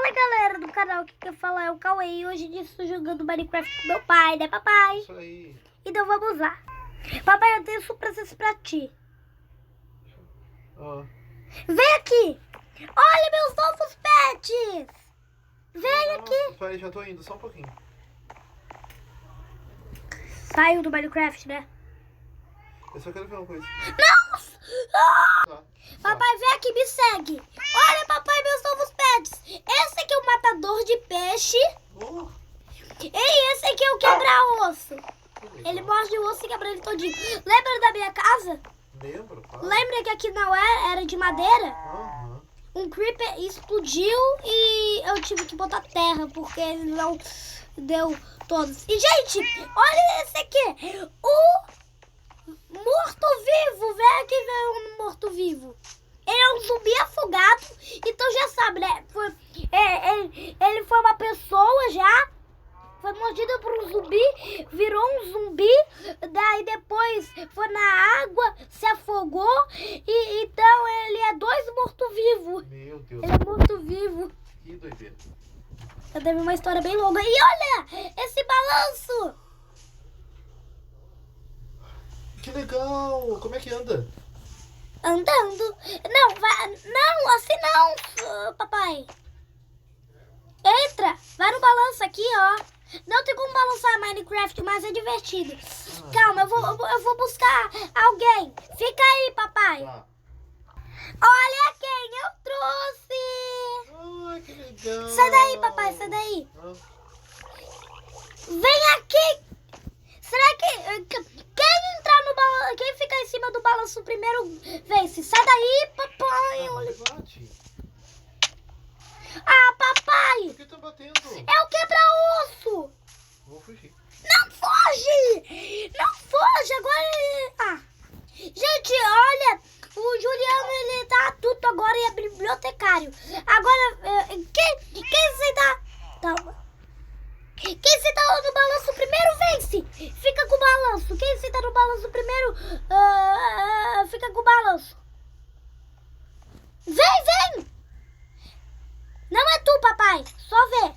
Fala galera do canal, que quer falar é o Cauê e hoje eu estou jogando Minecraft com meu pai, né papai? Isso aí. Então vamos lá. Papai, eu tenho surpresas pra ti. Ó. Vem aqui. Olha meus novos pets. Vem aqui. Peraí, já tô indo, só um pouquinho. Saiu do Minecraft, né? Eu só quero ver uma coisa. Não! Ah! Tá. Papai, vem aqui, me segue. Olha, papai, meus novos pets. Esse aqui é o matador de peixe. Oh, E esse aqui é o quebra-osso. que legal. Ele morde o osso e quebra ele todinho. Lembra da minha casa? Lembro, pá. Lembra que aqui não era de madeira? Aham. Um creeper explodiu e eu tive que botar terra porque ele não deu todos. E, gente, olha esse aqui. O morto-vivo. Vem aqui ver um morto-vivo. Ele é um zumbi afogado. Então já sabe, né? Ele foi uma pessoa já. Foi mordido por um zumbi, virou um zumbi, daí depois foi na água, se afogou, e então ele é dois mortos-vivos. Meu Deus. Ele é morto-vivo. Que doideira. Eu teve uma história bem longa. E olha, esse balanço! Que legal. Como é que anda? Andando. Não, não, assim não, papai. Entra, vai no balanço aqui, ó. Não tem como balançar Minecraft, mas é divertido. Calma, eu vou buscar alguém. Fica aí, papai. Tá. Olha quem eu trouxe. Ai, que legal. Sai daí, papai, sai daí. Ah, Vem aqui. Será que quem entrar no balanço, quem ficar em cima do balanço primeiro vence? Sai daí, papai. não Olha. bate. Ah, papai. Por que tá batendo? É o quebra-osso. Vou fugir. Não foge! Não foge! Agora... Ah. Gente, olha, o Juliano, ele tá adulto agora e é bibliotecário. Agora, quem senta... Calma. Quem senta no balanço primeiro vence. Fica com o balanço. Quem senta no balanço primeiro, fica com o balanço. Vem! Não é tu, papai. Só vê.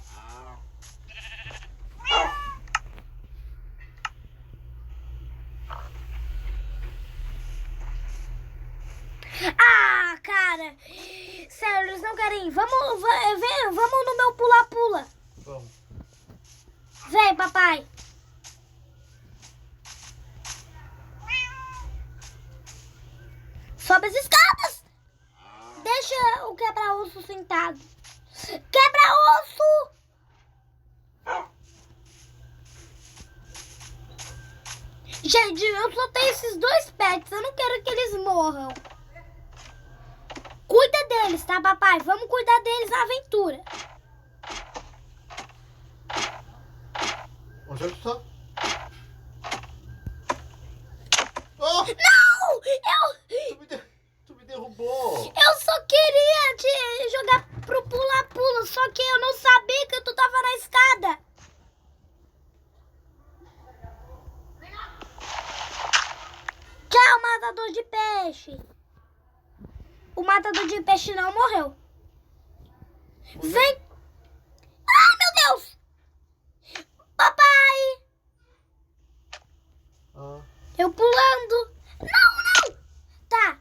Ah, cara. Sério, eles não querem ir. Vamos no meu pula-pula. Vamos. Vem, papai. Sobe as escadas. Deixa o quebra-osso sentado. Quebra-osso. Gente, eu só tenho esses dois pets. Eu não quero que eles morram. Cuida deles, tá, papai? Vamos cuidar deles na aventura. Onde é que tu tá? Oh! Não! Tu me derrubou. Eu só queria te jogar pro pula-pula, só que eu não sabia que tu tava na escada. Tchau, matador de peixe. O matador de peixe não morreu. Vem. Ai, meu Deus. Papai. Ah, Eu pulando. Não. Tá.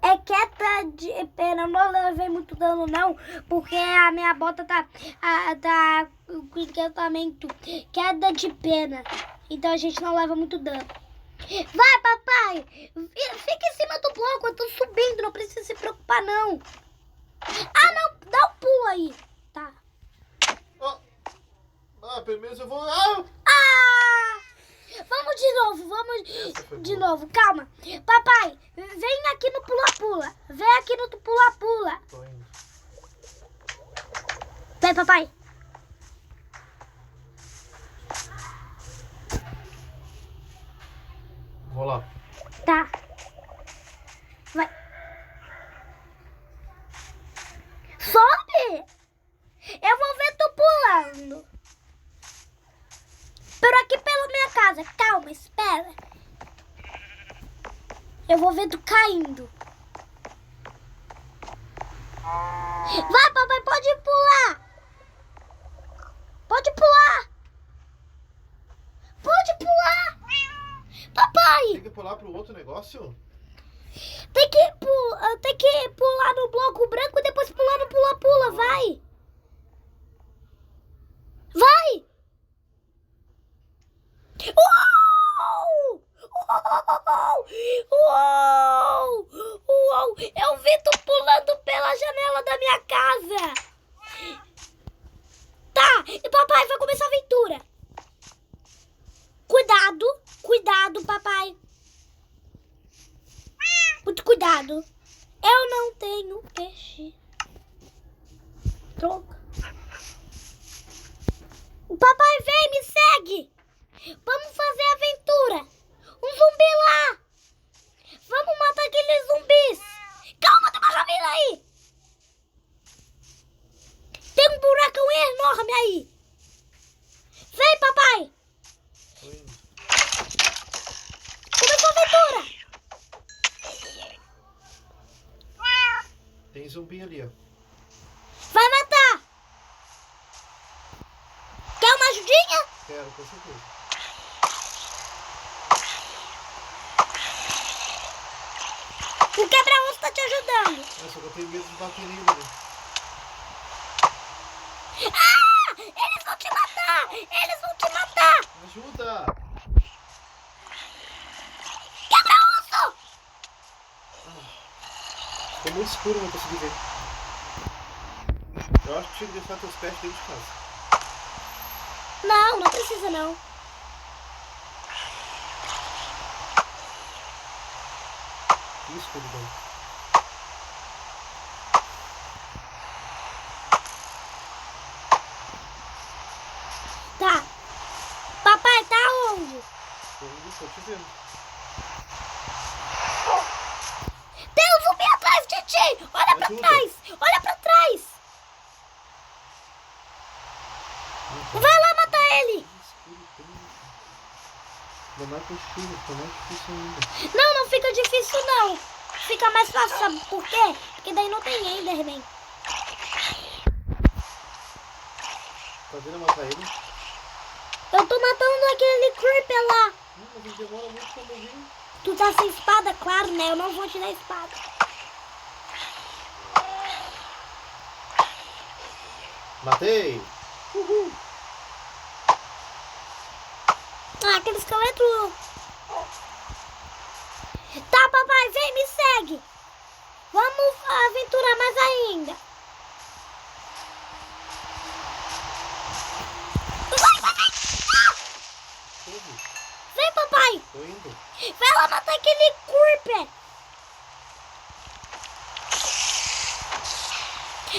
É queda de pena. Eu não levei muito dano, não. Porque a minha bota tá com encantamento. Queda de pena. Então a gente não leva muito dano. Vai, papai. Fica em cima do bloco. Eu tô subindo. Não precisa se preocupar, não. Ah, não. Dá um pulo aí. Tá. pelo menos eu vou... Ah! Ah! Vamos de novo, Essa foi de boa. novo, calma. Papai, vem aqui no pula-pula. Vem aqui no pula-pula. Tô indo. Vem, papai. Vou lá. Tá. Vai. Sobe! Eu vou ver tu pulando. Por aqui pela minha casa. Calma, espera. Eu vou ver tu caindo. Vai, papai, pode pular. Pode pular. Pode pular. Papai. Tem que pular pro outro negócio? Tem que pular no bloco branco e depois pular no pula-pula. Vai. Vai. Uou! Uou! Uou! Eu vi tu pulando pela janela da minha casa. Tá, e papai, vai começar a aventura. Cuidado, cuidado, papai. Muito cuidado. Eu não tenho peixe. Troca. Papai, vem, me segue. Vamos fazer aventura. Um zumbi lá. Vamos matar aqueles zumbis. Calma, tem uma família aí. Tem um buracão enorme aí. Vem, papai. Começou a aventura. Tem zumbi ali, ó. Vai matar. Quer uma ajudinha? Quero, com certeza. O quebra-osso tá te ajudando. É, só que eu tenho medo de bater nele, né? Ah! Eles vão te matar! Eles vão te matar! Ajuda! Quebra-osso! Ficou muito escuro, não consegui ver. Eu acho que tinha que deixar teus pés dentro de casa. Não, não precisa não. Que escuridão. Tá. Papai, tá onde? Tô te vendo. Tem um zumbi atrás de ti! Olha pra Ajuda. trás! Olha pra trás! Vai lá matar ele! Não é possível, tá mais difícil ainda. Não, não fica difícil não. Fica mais fácil, sabe por quê? Porque daí não tem Enderman. Tá vendo matar ele? Eu tô matando aquele creeper lá. Mas ele demora muito pra morrer. Tu tá sem espada, claro, né? Eu não vou te dar espada. Matei! Uhul. Ah, aquele esqueleto. Tá, papai, vem, me segue. Vamos aventurar mais ainda. Vai, papai. Ah! Vem, papai. Tô indo. Vai lá matar aquele creeper.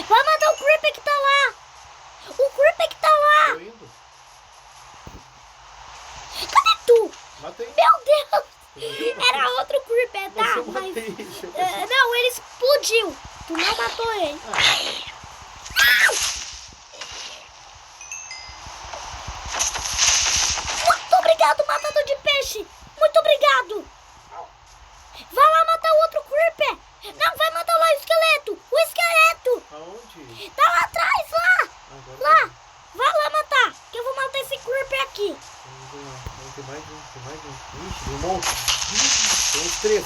Vai matar o creeper que tá lá. O creeper que tá lá. Tô indo. Cadê tu? Matei. Meu Deus. Matei. Era outro creeper, tá? Mas eu Mas, matei. não, ele explodiu. Tu não matou ele. Ah, Muito obrigado, matador de peixe. Muito obrigado. Vai lá matar o outro creeper. Não, vai matar lá o esqueleto. O esqueleto. aonde? Tá lá atrás, lá. Agora Lá. Vai lá matar. Que eu vou matar esse creeper aqui. tem mais um, tem mais um. Ixi, tem um monte. Tem uns 3.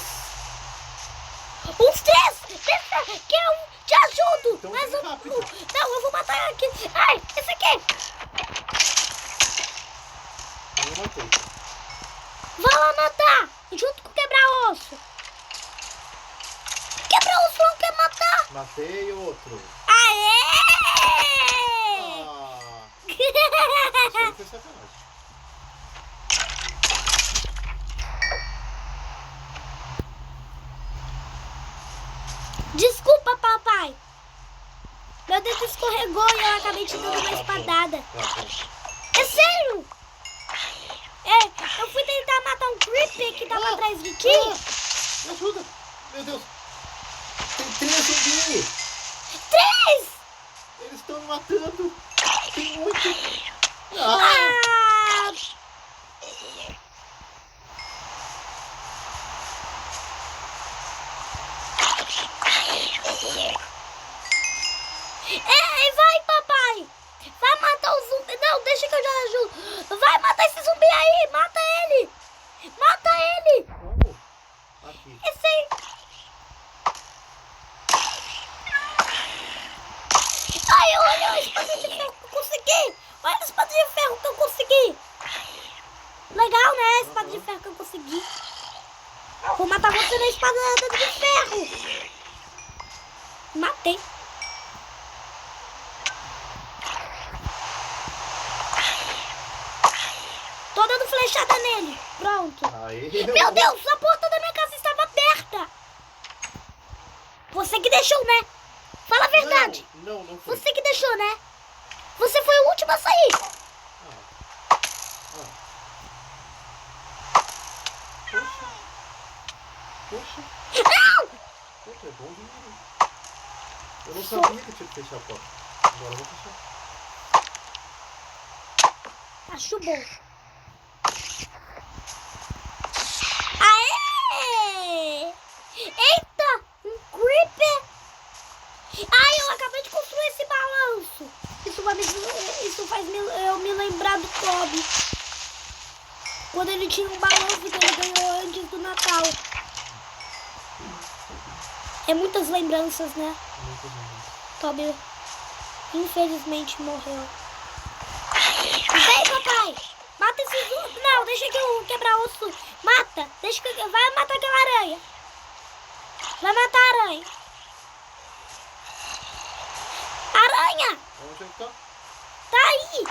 Uns 3. Deixa que eu te ajudo. Então Mas vem rápido. não, eu vou matar aqui. Ai, esse aqui. Eu matei. Vai lá matar. Junto com o quebra-osso. Quebra-osso não quer matar. Matei outro. Aê! Ah, isso aí foi sacanagem. Desculpa, papai. Meu dedo escorregou e eu acabei te dando uma Tá espadada. bom. É sério? Eu fui tentar matar um creeper que tava atrás de ti. Me ajuda. Meu Deus. Tem 3 zumbis. 3! Eles estão me matando. Tem muito. Ah! 3 Vai, papai. Vai matar o zumbi. Não, deixa que eu já ajudo. Vai matar esse zumbi aí. Mata ele. Mata ele. Como? Aqui. Esse aí. Ai, olha a espada de ferro que eu consegui. Olha a espada de ferro que eu consegui. Legal, né? A espada de ferro que eu consegui. Vou matar você na espada de ferro. Matei. Tô dando flechada nele. Pronto. Aí, Meu Deus, a porta da minha casa estava aberta. Você que deixou, né? Fala a verdade. Não foi. Você que deixou, né? Você foi o último a sair. Poxa. Não! Poxa, é bom dinheiro. Eu não sabia que tinha que fechar a porta. Agora eu vou fechar. Acho bom. Aê! Eita! Um creeper! Ai, eu acabei de construir esse balanço. Isso faz eu me lembrar do Toby. Quando ele tinha um balanço que ele ganhou antes do Natal. É muitas lembranças, né? Toby infelizmente morreu. Vem, papai! Mata esses... Não, deixa que eu quebrar osso. Mata! Deixa que... Vai matar aquela aranha. Vai matar a aranha. Aranha! Onde é que tá? Tá aí!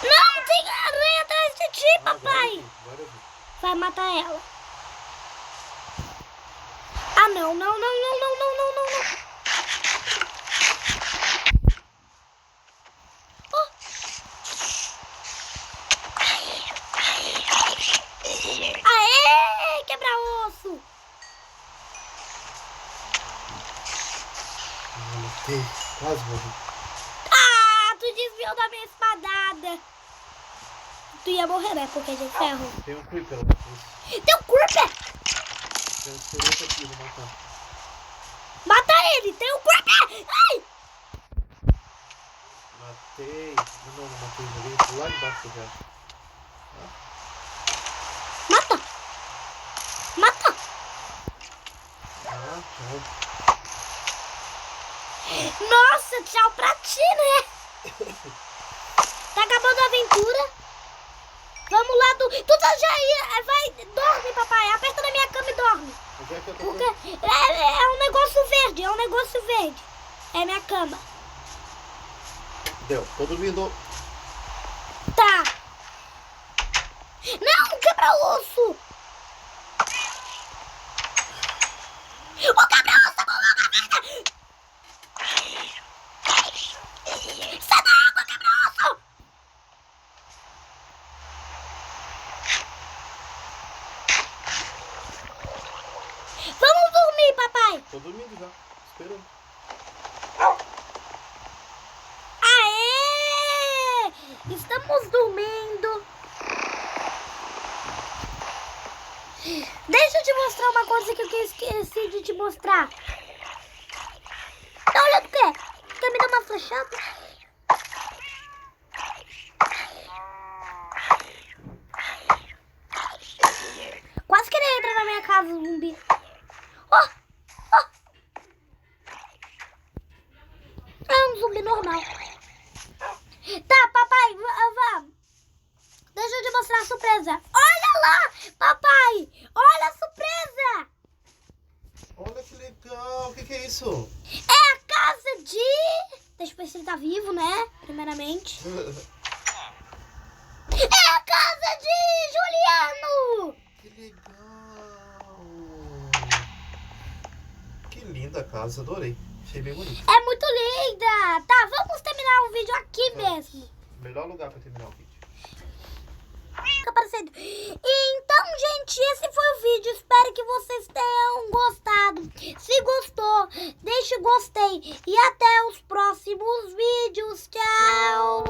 Não, tem aranha atrás de ti, papai! Agora eu vi. Vai matar ela. Ah, não. Oh. Aê, quebra osso. Matei. Quase morri. Ah, tu desviou da minha espadada. Tu ia morrer, né? Porque é de ferro. Tem um creeper lá depois. Tem um creeper! Tem um esqueleto aqui, vou matar. Mata ele! Tem um creeper! Ai! Matei. Não matei, joguei lá embaixo já. Mata! Mata! Tchau. Nossa, tchau pra ti, né? Tá acabando a aventura. Vamos lá do... Tu tá já aí, vai, dorme, papai. Aperta na minha cama e dorme. Onde é que eu tô? Porque é um negócio verde, É minha cama. Deu, tô dormindo. Tá. Não, quebra osso. O quebra osso coloca a vida. Sai da água, quebra osso. Vamos dormir, papai. Tô dormindo já, esperando. Aê! Estamos dormindo. Deixa eu te mostrar uma coisa que eu esqueci de te mostrar. Tá olhando o quê? Quer me dar uma flechada? Quase que ele entra na minha casa, zumbi. É um zumbi normal. Tá, papai, vá. Deixa eu te mostrar a surpresa. Olha lá, papai. Olha a surpresa. Olha que legal, o que é isso? É a casa de... Deixa eu ver se ele tá vivo, né? Primeiramente. É a casa de Juliano. Que legal. Que linda a casa, adorei. Achei bem bonito. É muito linda. Tá, vamos terminar o vídeo aqui mesmo. Melhor lugar pra terminar o vídeo. Fica aparecendo. Então, gente, esse foi o vídeo. Espero que vocês tenham gostado. Se gostou, deixe gostei. E até os próximos vídeos. Tchau.